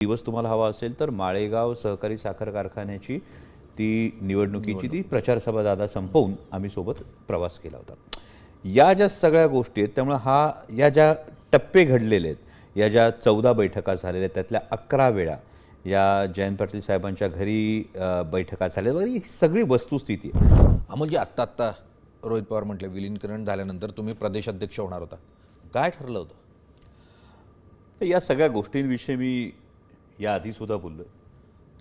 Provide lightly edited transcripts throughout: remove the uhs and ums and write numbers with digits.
दिवस तुम्हाला हवा असेल तर माळेगाव सहकारी साखर कारखान्याची ती निवडणुकीची ती प्रचार सभा दादा संपवून आम्ही सोबत प्रवास केला होता। या ज्या सगळ्या गोष्टी आहेत त्यामुळे या ज्या टप्पे घडलेले आहेत, या ज्या 14 बैठका झालेल्या आहेत त्यातल्या 11 वेळा या जयंत पाटील साहेबांच्या घरी बैठका झाल्या वगैरे ही सगळी वस्तुस्थिती आहे। म्हणजे आत्ता रोहित पवार म्हटले विलीनीकरण झाल्यानंतर तुम्ही प्रदेशाध्यक्ष होणार होता, काय ठरलं होतं? तर या सगळ्या गोष्टींविषयी मी याआधी सुद्धा बोललो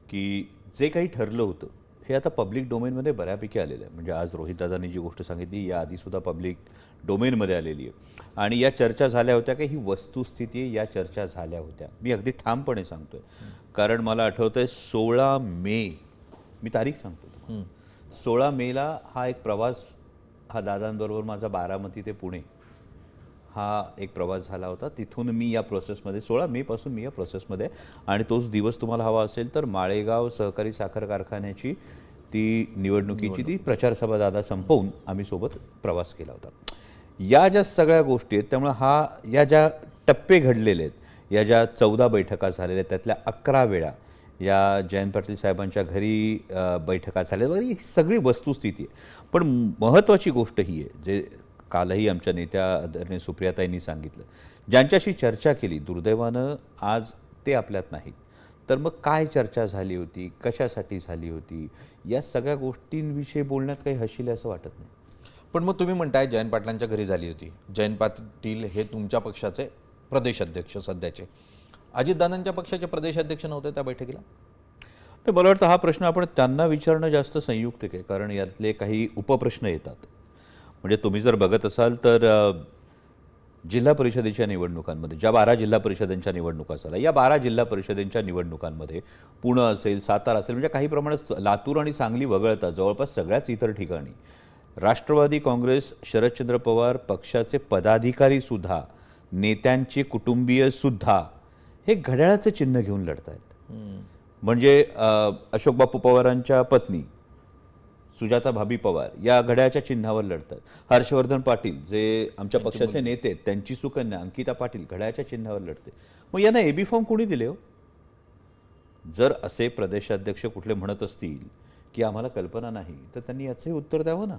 की जे काही ठरलं होतं हे आता पब्लिक डोमेनमध्ये बऱ्यापैकी आलेलं आहे। म्हणजे आज रोहित दादांनी जी गोष्ट सांगितली याआधी सुद्धा पब्लिक डोमेनमध्ये आलेली आहे आणि या चर्चा झाल्या होत्या की ही वस्तुस्थिती आहे, या चर्चा झाल्या होत्या। मी अगदी ठामपणे सांगतोय कारण मला आठवतंय 16 मे, मी तारीख सांगतो, 16 मेला हा एक प्रवास, हा दादांबरोबर माझा बारामती ते पुणे हा एक प्रवास झाला होता। तिथून मी या प्रोसेसमध्ये 16 मे पासून मी या प्रोसेसमध्ये आणि तोच दिवस तुम्हाला हवा असेल तर माळेगाव सहकारी साखर कारखान्याची ती निवडणुकीची ती प्रचार सभा दादा संपवून आम्ही सोबत प्रवास केला होता। या ज्या सगळ्या गोष्टी आहेत त्यामुळे या ज्या टप्पे घडलेले आहेत, या ज्या 14 बैठका झालेल्या आहेत त्यातल्या 11 वेळा या जयंत पाटील साहेबांच्या घरी बैठका झाल्या वगैरे ही सगळी वस्तुस्थिती आहे। पण महत्त्वाची गोष्ट ही आहे जे कालही आमच्या नेत्या आदरणीय सुप्रियाताईंनी सांगितलं, ज्यांच्याशी चर्चा केली दुर्दैवानं आज ते आपल्यात नाहीत। तर मग काय चर्चा झाली होती, कशासाठी झाली होती, या सगळ्या गोष्टींविषयी बोलण्यात काही हशील असं वाटत नाही। पण मग तुम्ही म्हणताय जयंत पाटलांच्या घरी झाली होती, जयंत पाटील हे तुमच्या पक्षाचे प्रदेशाध्यक्ष सध्याचे, अजितदादांच्या पक्षाचे प्रदेशाध्यक्ष नव्हते त्या बैठकीला? तर मला वाटतं हा प्रश्न आपण त्यांना विचारणं जास्त संयुक्तिक आहे कारण यातले काही उपप्रश्न येतात। म्हणजे तुम्ही जर बघत असाल तर जिल्हा परिषदेच्या निवडणुकांमध्ये ज्या 12 जिल्हा परिषदांच्या निवडणुका झाल्या, या 12 जिल्हा परिषदेच्या निवडणुकांमध्ये पुणे असेल, सातारा असेल, म्हणजे काही प्रमाणात लातूर आणि सांगली वगळता जवळपास सगळ्याच इतर ठिकाणी राष्ट्रवादी काँग्रेस, शरदचंद्र पवार पक्षाचे पदाधिकारी सुद्धा, नेत्यांचे कुटुंबीय सुद्धा हे घड्याळाचं चिन्ह घेऊन लढत आहेत। म्हणजे अशोक बापू पवारांच्या पत्नी सुजाता भाभी पवार या घड्याळाच्या चिन्हावर लढतात। हर्षवर्धन पाटील जे आमच्या पक्षाचे नेते आहेत त्यांची सुकन्या अंकिता पाटील घड्याळाच्या चिन्हावर लढते। मग यांना एबी फॉर्म कोणी दिले हो? जर असे प्रदेशाध्यक्ष कुठले म्हणत असतील की आम्हाला कल्पना नाही तर त्यांनी याचंही उत्तर द्यावं ना।